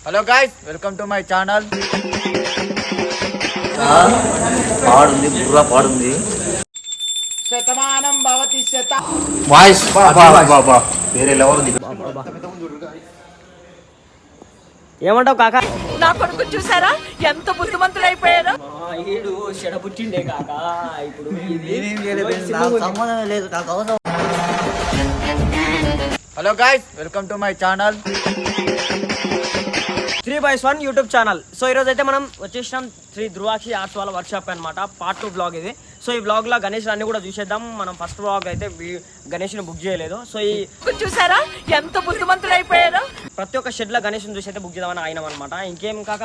Hello guys, welcome to my channel. పాడుంది, బుర్రా పాడుంది. శతమానం భవతి శత వాయిస్ వేరే లెవెల్ ఉంది. ఏమంటావు కాకా? నా కొడుకు చూసారా ఎంత బుద్ధిమంతుడు అయిపోయారు. ఈడు చెడబుట్టిండే కాకా. ఇప్పుడు నేనేం చేయలేదు, నాకు సంబంధం లేదు, నాకు అవసరం. Hello guys, welcome to my channel 3/1 YouTube channel. So ఈరోజు అయితే మనం వచ్చేసినాం శ్రీ ధృవాక్షి ఆర్ట్స్ వాళ్ళ వర్క్షాప్ అనమాట. పార్ట్ 2 బ్లాగ్ ఇది. సో ఈ బ్లాగ్లో గణేష్ అన్ని కూడా చూసేద్దాం. మనం ఫస్ట్ బ్లాగ్ అయితే గణేష్ని బుక్ చేయలేదు. సో ఈ చూసారా ఎంత బుద్ధిమంతుడు అయిపోయారు. ప్రతి ఒక్క షెడ్లో గణేష్ని చూసి అయితే బుక్ చేద్దామని అయినాం అనమాట. ఇంకేం కాక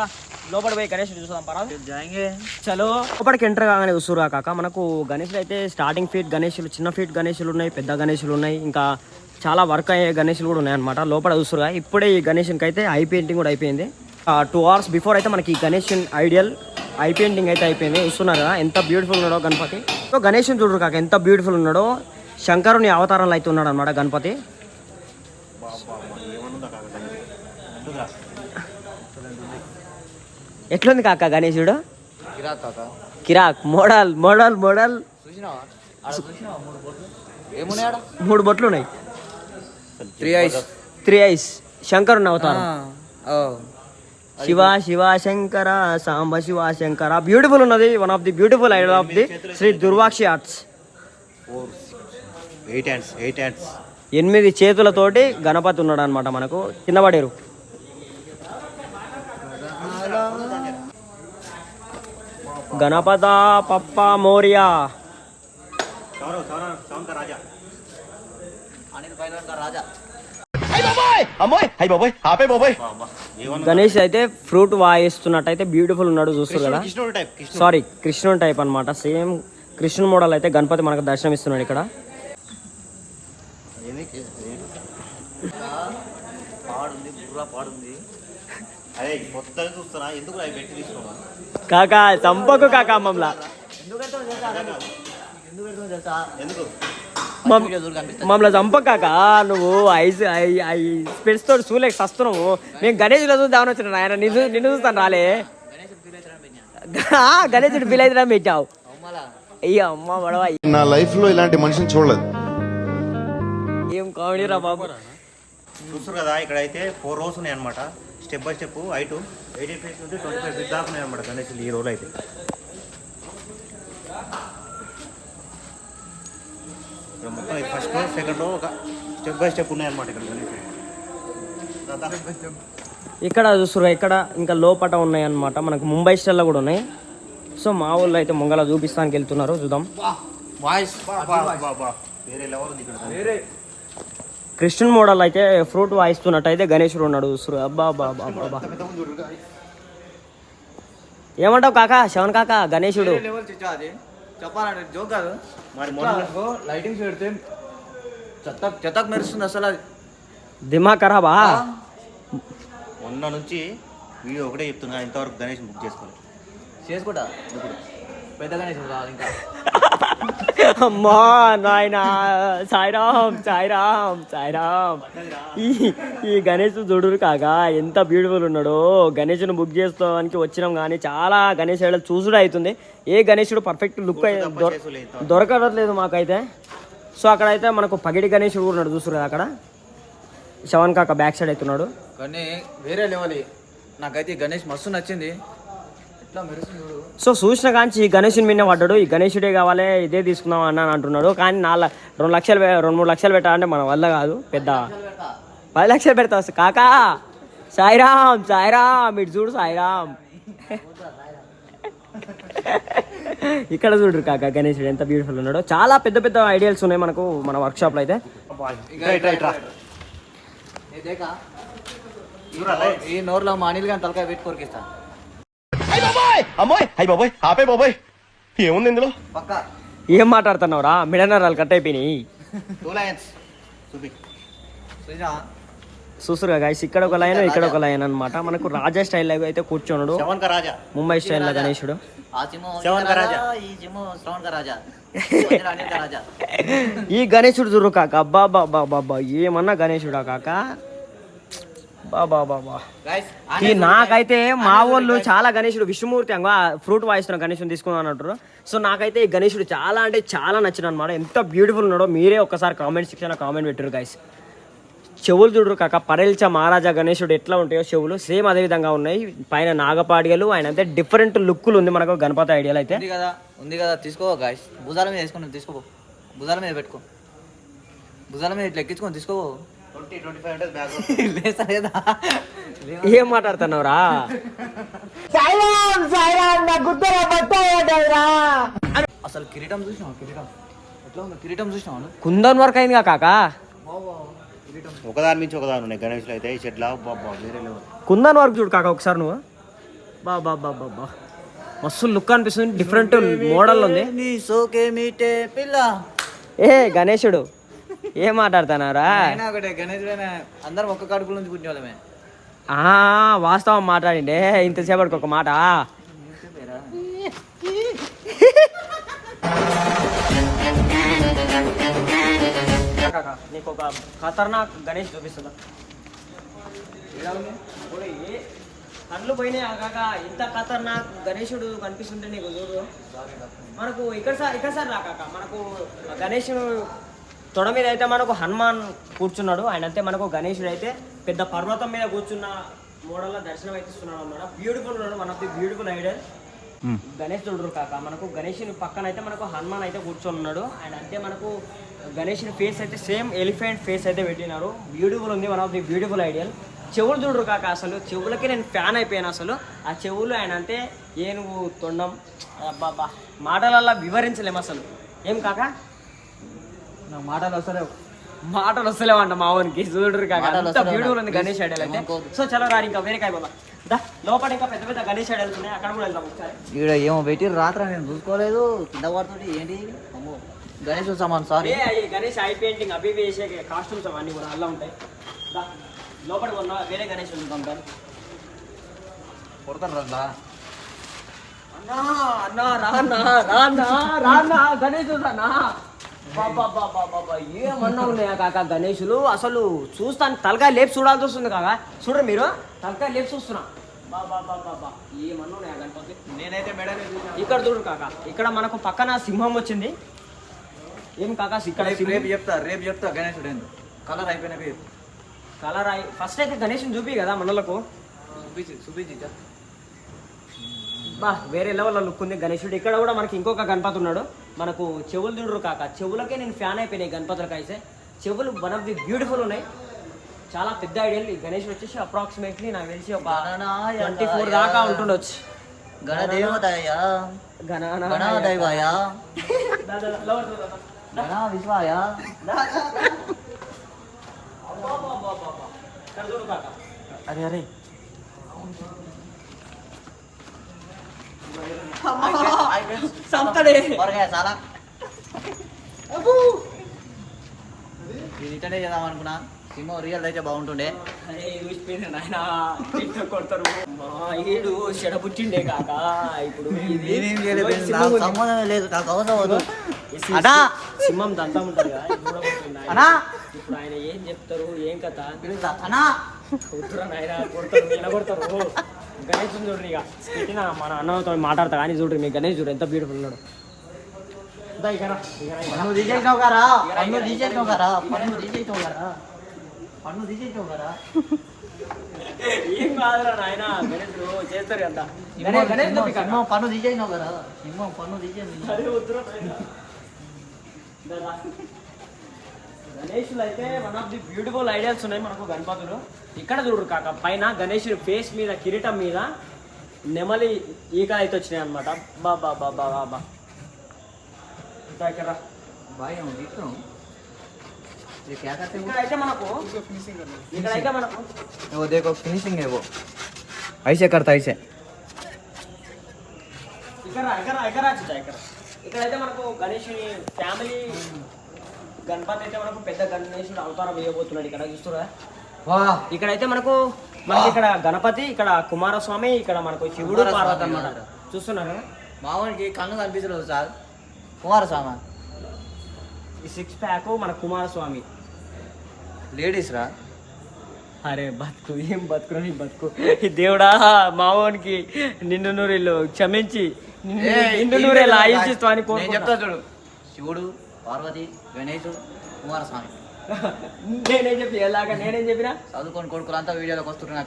లోపల పోయి గణేష్ని చూసాం పరాదు. చలో లోపలికి ఎంటర్ కాగానే చూస్తురా కాక. మనకు గణేష్లు అయితే స్టార్టింగ్ ఫీట్ గణేషులు, చిన్న ఫీట్ గణేషులు ఉన్నాయి, పెద్ద గణేషులు ఉన్నాయి, ఇంకా చాలా వర్క్ అయ్యే గణేషులు కూడా ఉన్నాయన్నమాట. లోపల చూస్తురుగా ఇప్పుడే ఈ గణేష్కి అయితే ఐ పెయింటింగ్ కూడా అయిపోయింది. 2 hours బిఫోర్ అయితే మనకి ఈ గణేష్ ఐడియల్ ఐ పెయింటింగ్ అయితే అయిపోయింది. చూస్తున్నారు కదా ఎంత బ్యూటిఫుల్ ఉన్నాడో గణపతి. సో గణేష్ని చూడరు కాక ఎంత బ్యూటిఫుల్ ఉన్నాడో. శంకరుని అవతారంలో అయితే ఉన్నాడు అనమాట గణపతి. ఎట్లుంది కాక గణేశుడు? కిరాక్ మోడల్ మోడల్ మోడల్. ఏమున్నాయా? 3 బొట్లు ఉన్నాయి. 3 eyes శంకరుని అవతారం. శివ శివ శంకర సాంబ శివ శంకర బ్యూటిఫుల్ ఉన్నది. One of the beautiful idol of the Sri Dhruvakshi arts. 8 చేతులతోటి గణపతి ఉన్నాడు అనమాట. మనకు కింద పడేరు. గణపత పప్ప మోరియా. గణేష్ అయితే ఫ్రూట్ వాయిస్తున్నట్టయితే బ్యూటిఫుల్ ఉన్నాడు. చూస్తారు కదా, సారీ కృష్ణుడు టైప్ అనమాట. సేమ్ కృష్ణుడు మోడల్ అయితే గణపతి మనకు దర్శనం ఇస్తున్నాడు ఇక్కడ. కాకా చంపకు కాకా మమ్మల్ని. మమ్మల్ని చంపకాక. నువ్వు స్పెట్స్ తోటి చూలేక సస్తున్నావు. మేము గణేష్ చూద్దామని వచ్చిన ఆయన నిన్ను చూస్తాను రాలే. గణేశుడు ఫీల్ అయితే పెట్టావు. అయ్యా అమ్మ పడవ. నా లైఫ్ లో ఇలాంటి మనిషిని చూడలేదు. ఏం కామెడీ రా బాబు. చూస్తారు కదా, ఇక్కడ అయితే 4 rows ఉన్నాయి అనమాట. స్టెప్ బై స్టెప్ 18 feet నుండి 25 feet దాకా ఉన్నాయి అనమాట గణేషులు ఈ రోజు అయితే. మొత్తం ఫస్ట్ రో సెకండ్ రో ఒక స్టెప్ బై స్టెప్ ఉన్నాయి అనమాట ఇక్కడ. ఇక్కడ చూస్తున్నారు, ఇక్కడ ఇంకా లోపట ఉన్నాయి అనమాట. మనకు ముంబై స్టైల్లో కూడా ఉన్నాయి. సో మా ఊళ్ళో అయితే ముంగల చూపిస్తానికి వెళ్తున్నారు. చూద్దాం. వేరే లెవెల్ ఉంది ఇక్కడ. కృష్ణుని మోడల్ అయితే ఫ్రూట్ వాయిస్తున్నట్టు అయితే గణేశుడు ఉన్నాడు. చూస్తున్నారు. అబ్బా బాబా బాబా. ఏమంటావు కాకా? శవన్ కాకా గణేశుడు చెప్పాలంటే జోక్ కాదు. మరి లైటింగ్స్ పెడితే చెత్తకు మెరుస్తుంది అసలు. అది దిమా ఖరాబా. మొన్న నుంచి వీడియో ఒకటే చెప్తున్నా, ఇంతవరకు గణేష్ బుక్ చేసుకుంటా. పెద్ద గణేష్ ఇంకా అమ్మా నాయనా. సాయిరామ్ సాయిరామ్ సాయిరామ్. ఈ గణేష్ చూడురు కాగా ఎంత బ్యూటిఫుల్ ఉన్నాడో. గణేష్ను బుక్ చేసుకోవడానికి వచ్చినాం కానీ చాలా గణేష్ చూసుడు అవుతుంది. ఏ గణేశుడు పర్ఫెక్ట్ లుక్ దొరకట్లేదు మాకైతే. సో అక్కడైతే మనకు పగిడి గణేశుడు కూడా ఉన్నాడు. చూస్తున్నారు అక్కడ శవన్ కాక బ్యాక్ సైడ్ అవుతున్నాడు. కానీ వేరే లెవెల్. నాకైతే గణేష్ మస్తు నచ్చింది. సో చూసిన కాంచి ఈ గణేషుని మీద పడ్డాడు. ఈ గణేషుడే కావాలి, ఇదే తీసుకుందాం అని అంటున్నాడు. కానీ 2-3 లక్షలు పెట్టాలంటే మన వల్ల కాదు. పెద్ద 10 లక్షలు పెడతా వస్తా కాకా. సాయిరామ్ సాయిరామ్. ఇటు చూడు సాయిరామ్. ఇక్కడ చూడరు కాక గణేషుడు ఎంత బ్యూటిఫుల్ ఉన్నాడో. చాలా పెద్ద పెద్ద ఐడియాల్స్ ఉన్నాయి మనకు మన వర్క్షాప్లో అయితే. ఈ నోరులో మా అనిల్ గాని తలకాయ పెట్టి కొరికిస్తా. ఏముంది ఇందులో? ఏం మాట్లాడుతున్నావురా? మిడనరాలు కట్ అయిపోయినాయి. చూస్తురుగా గైస్, ఇక్కడ ఒక లైన్ ఇక్కడ ఒక లైన్ అనమాట. మనకు రాజా స్టైల్ అయితే కూర్చోన్నాడు. ముంబై స్టైల్ గణేశుడు. ఈ గణేశుడు చూడు కాక. అబ్బా బాబా బాబా ఏమన్నా గణేశుడా కాక. బాబా బాబా గైస్ ఈ నాకైతే మా వాళ్ళు చాలా గణేశుడు విష్ణుమూర్తి అంగ ఫ్రూట్ వాయిస్తున్న గణేశుని తీసుకున్నాను అంటారు. సో నాకైతే ఈ గణేశుడు చాలా అంటే చాలా నచ్చిన అనమాట. ఎంత బ్యూటిఫుల్ ఉన్నాడో మీరే ఒకసారి కామెంట్ సెక్షన్లో కామెంట్ పెట్టారు గైస్. చెవులు చూడరు కాక పరెల్చ మహారాజా గణేశుడు ఎట్లా ఉంటాయో చెవులు సేమ్ అదే విధంగా ఉన్నాయి. పైన నాగపాడిగలు ఆయన అయితే డిఫరెంట్ లుక్కులు ఉంది మనకు గణపతి ఐడియాలు అయితే. ఉంది కదా తీసుకో గైస్. భుజాల మీద వేసుకుని తీసుకో, భుజాల మీద పెట్టుకో, భుజాల మీద ఇట్లా ఎక్కించుకొని తీసుకో. 20-25 అంటే బ్యాగ్ లేదా ఏం మాట్లాడుతున్నావురా? అసలు కిరీటం చూసినావు? కిరీటం ఎట్లా ఉందో? కిరీటం చూసినావు? కుందన్ వర్క్ అయిందిగా కాక. ఒకదాని మించి ఒకదాని ఉన్నాయి గణేష్లు అయితే. ఈ షెడ్లా బాబా వేరే లెవెల్. కుందన్ వర్క్ చూడు కాక ఒకసారి నువ్వు. బాబా బాబా బా మస్తు లుక్ అనిపిస్తుంది. డిఫరెంట్ మోడల్ ఉంది. నీ సోకే మీటే పిల్ల. ఏ గణేశుడు ఏం మాట్లాడుతున్నారా? ఒకటే గణేశుడైనా అందరం ఒక్క కడుపుల నుంచి పుట్టిన వాళ్ళమే. వాస్తవం మాట్లాడిండే ఇంతసేపటికి ఒక మాట. నీకు ఒక ఖతర్నాక్ గణేష్ చూపిస్తుందా? కళ్ళు పోయినాయి కాక ఇంత ఖతర్నాక్ గణేశుడు కనిపిస్తుంటే నీకు చూడు. మనకు ఇక్కడ సార్ రాకాక మనకు గణేశుడు తొడ మీద అయితే మనకు హనుమాన్ కూర్చున్నాడు. ఆయన అయితే మనకు గణేశుడు అయితే పెద్ద పర్వతం మీద కూర్చున్న మోడల్లో దర్శనం అయితే ఇస్తున్నాడు అన్నమాట. బ్యూటిఫుల్ ఉన్నాడు. One of the beautiful ideal Ganesh చూడరు కాక. మనకు గణేషుని పక్కన అయితే మనకు హనుమాన్ అయితే కూర్చొని ఉన్నాడు. అండ్ అంటే మనకు గణేషుని ఫేస్ అయితే సేమ్ ఎలిఫెంట్ ఫేస్ అయితే పెట్టినారు. బ్యూటిఫుల్ ఉంది. One of the beautiful ideal. చెవులు చూడరు కాక. అసలు చెవులకి నేను ఫ్యాన్ అయిపోయాను. అసలు ఆ చెవులు ఆయన అంటే ఏనుగు తొండం అబ్బాబ్బా మాటలల్లా వివరించలేము అసలు. ఏం కాక నాకు మాటలు వస్తలేవు. మాటలు వస్తలేవంట మావనికి. చూడరు కాక అంత బ్యూటిఫుల్ ఉంది గణేష్ ఐడియల్ అయితే. సో చలో రారు ఇంకా వేరే కాయ దా లోపల ఇంకా పెద్ద పెద్ద గణేష్ ఐడియల్స్ ఉన్నాయి. అక్కడ కూడా వెళ్దాం ఒకసారి. ఇక్కడ ఏమో పెట్టి రాత్ర నేను చూసుకోలేదు. కింద పడుతుంది ఏంటి? అమ్మో గణేష్ సామాన్ సారీ. గణేష్ ఐ పెయింటింగ్ అవి వేసే కాస్ట్యూమ్స్ అవన్నీ కూడా అలా ఉంటాయి. లోపల ఉన్న వేరే గణేష్ ఉంటాం కానీ కొడతారు రా అన్నా అన్నా రాన్నా రాన్నా రాన్నా గణేష్ అన్నా. బాబా ఏమన్నా ఉన్నాయా కాక గణేషులు? అసలు చూస్తాను తలకాయ లేపు చూడాల్సి వస్తుంది కాక. చూడరు మీరు తలకాయ లేపు చూస్తున్నా. బాబా ఏమన్నా ఉన్నాయా గణపతి? నేనైతే మెడల్ ఇక్కడ చూడు కాక. ఇక్కడ మనకు పక్కన సింహం వచ్చింది. ఏం కాక ఇక్కడ రేపు చెప్తా గణేశుడు ఏందో. కలర్ అయిపోయిన పేరు కలర్ ఫస్ట్ అయితే గణేష్ని చూపి కదా మనలకు. చూపించి బా వేరే లెవెల్లో లుక్ ఉంది గణేశుడు. ఇక్కడ కూడా మనకి ఇంకొక గణపతి ఉన్నాడు. మనకు చెవులు చూడరు కాక. చెవులకే నేను ఫ్యాన్ అయిపోయినాయి గణపతులకు అయితే. చెవులు వన్ ఆఫ్ ది బ్యూటిఫుల్ ఉన్నాయి. చాలా పెద్ద ఐడియల్. ఈ గణేష్ వచ్చేసి అప్రాక్సిమేట్లీ నాకు తెలిసి ఒక 24 దాకా ఉంటుండొచ్చు. గణదేవతాయ గణదైవాయ గణ విశ్వాయ. అరే అరే సంతడే చాలా ఇది రిటర్నే చేద్దాం అనుకున్నా. సింహం రియల్ అయితే బాగుంటుండే. కొడతారు ఈడు చెడపుచ్చిండే కాక. ఇప్పుడు సంబంధం లేదు కాక. సింహం దంతం ఉంటుంది కదా. అనా ఇప్పుడు ఆయన ఏం చెప్తారు ఏం కథ? అనా కొడుతురా నాయన కొడతారు ఇలా కొడతారు. గణేష్ చూడండి ఇక పెట్టిన మన అన్నతో మాట్లాడతా కానీ చూడండి. మీ గణేష్ చూడు ఎంత బ్యూటిఫుల్ ఉన్నాడు. పన్ను తీసేసినావు కదా. పన్ను తీసేసినావు కదా. పన్ను తీసేసినావు కదా. పన్ను తీసేసినావు కదా. ఏం కాదురా నాయన గణేష్ చేస్తారు కదా. సింహం పన్ను తీసేసినావు కదా. సింహం పన్ను తీసేసి గణేషులు అయితే one of the beautiful ideas ఉన్నాయి మనకు గణపతులు. ఇక్కడ చూడరు కాక పైన గణేషుడి ఫేస్ మీద కిరీటం మీద నెమలి ఈక అయితే వచ్చినాయి అనమాట. బాబా బాబా బాబా ఇక్కడ ఇక్కడైతే మనకు वो देखो फिनिशिंग है वो ऐसे करता ऐसे ఇక్కడైతే మనకు గణేషుని ఫ్యామిలీ గణపతి అయితే మనకు పెద్ద గణేషుడు అవతారం వేయబోతున్నాడు. ఇక్కడ చూస్తున్నా ఇక్కడైతే మనకు ఇక్కడ గణపతి, ఇక్కడ కుమారస్వామి, ఇక్కడ మనకు శివుడు పార్వతి అన్నమాట. చూస్తున్నారు మావానికి కన్ను కనిపించలేదు సార్. కుమారస్వామి ఈ 6 ప్యాక్ మన కుమారస్వామి. లేడీస్ రా. అరే బతుకు ఏం బతుకురా నీ బతుకు ఈ దేవుడా మావోనికి నిన్ను నూరిల్లు క్షమించి నిన్ను నూరేలా ఆయుషిస్తూ అని నేను చెప్తా చూడు, శివుడు, పార్వతి, గణేష్, కుమారస్వామి. నేనేం చెప్పి ఎలాగా నేనేం చెప్పినా చదువుకొని కొడుకులు అంతా వీడియోలోకి వస్తున్నారు.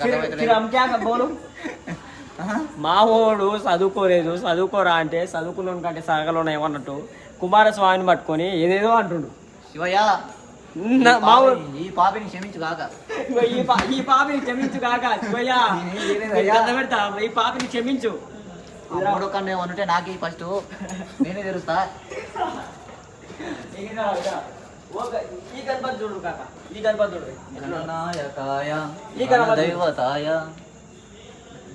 మావోడు చదువుకోలేదు, చదువుకోరా అంటే చదువుకున్నాను కంటే సగలోనే ఏమన్నట్టు కుమారస్వామిని పట్టుకొని ఏదేదో అంటుండు. శివయ్య, మావోడు ఈ పాపిని క్షమించు కాక. ఈ పాపిని క్షమించు కాక శివయ్య పెడతా ఈ పాపిని క్షమించు. మూడో కన్ను ఏమనుంటే నాకు ఫస్ట్ నేనే తెరుస్తా. ఈ గణపతి చూడు కాక, ఈ గణపతి చూడు. గణనాయకాయ ఈ గణపతి దైవతాయ.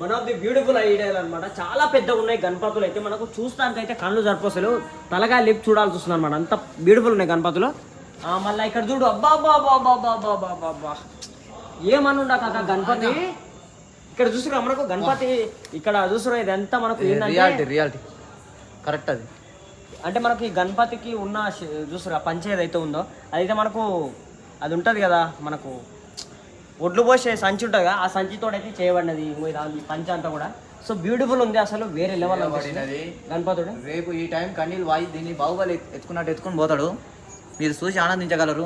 వన్ ఆఫ్ ది బ్యూటిఫుల్ ఐడియాలు అనమాట. చాలా పెద్దగా ఉన్నాయి గణపతులు అయితే. మనకు చూస్తానికి అయితే కళ్ళు సరిపోసలు, తలగా లిప్ చూడాల్సి వస్తుంది అనమాట. అంత బ్యూటిఫుల్ ఉన్నాయి గణపతులు. మళ్ళీ ఇక్కడ చూడు, అబ్బా అబ్బా అబ్బా అబ్బా అబ్బా అబ్బా అబ్బా అబ్బా ఏమనుండా కాక గణపతి. ఇక్కడ చూసుకురా మనకు గణపతి, ఇక్కడ చూసుకురా ఇదంతా మనకు ఏంటంటే రియాలిటీ కరెక్ట్. అది అంటే మనకి ఈ గణపతికి ఉన్న చూసురా పంచ ఏదైతే ఉందో అదైతే మనకు అది ఉంటుంది కదా, మనకు ఒడ్లు పోసే సంచి ఉంటుంది కదా, ఆ సంచితో అయితే చేయబడినది ఈ పంచ అంతా కూడా. సో బ్యూటిఫుల్ ఉంది అసలు, వేరే లెవెల్ పడినది గణపతుడు. రేపు ఈ టైం కన్నీళ్ళు వాయి దీన్ని బాహుబలి ఎత్తుకున్నట్టు ఎత్తుకొని పోతాడు. మీరు చూసి ఆనందించగలరు.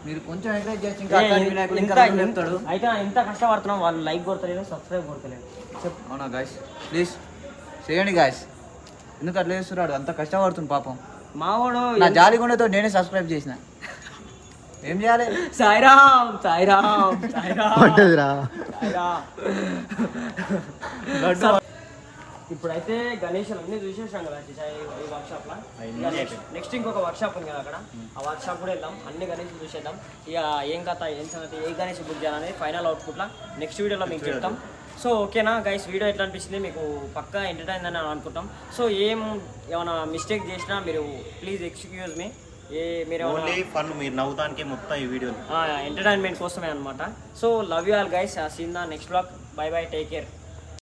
మీరు కొంచెం ఎంకరేజ్ చేసి ఇంకా వినాయకుడు ఇంకా చెప్తాడు. అయితే ఇంత కష్టపడుతున్నాం, వాళ్ళు లైక్ కొడతలేదు, సబ్స్క్రైబ్ కొడతలేదు. చెప్పు. అవునా గాయస్, ప్లీజ్ చేయండి గాయస్. ఎందుకు అట్లా చేస్తున్నాడు? అంత కష్టపడుతుంది పాపం. మావాడు నా జాలిగుండతో నేనే సబ్స్క్రైబ్ చేసిన. ఏం చేయాలి? సాయిరామ్ సాయిరామ్ సాయిరామ్ పడ్డదిరా. ఇప్పుడైతే గణేషులు అన్ని చూసేసాం కదా ఈ వర్క్ షాప్ లో. నెక్స్ట్ ఇంకొక వర్క్ షాప్ ఉంది కదా అక్కడ, ఆ వర్క్ షాప్ కూడా వెళ్దాం, అన్ని గణేషులు చూసేద్దాం. ఇక ఏం కథ ఏం సంగతి, ఏ గణేష్ బుక్ చేయాలనేది ఫైనల్ అవుట్పుట్ లా నెక్స్ట్ వీడియోలో మీకు చెప్తాం. సో ఓకేనా గైస్, వీడియో ఎట్లా అనిపించింది మీకు? పక్కా ఎంటర్టైన్ అని అనుకుంటాం. సో ఏమైనా మిస్టేక్ చేసినా మీరు ప్లీజ్ ఎక్స్క్యూజ్ మీ. మీరు ఓన్లీ ఫన్, మీరు నవ్వుతానికి మొత్తం ఈ వీడియో ఎంటర్టైన్మెంట్ కోసమే అనమాట. So love you all guys, seen the next blog. Bye bye, take care.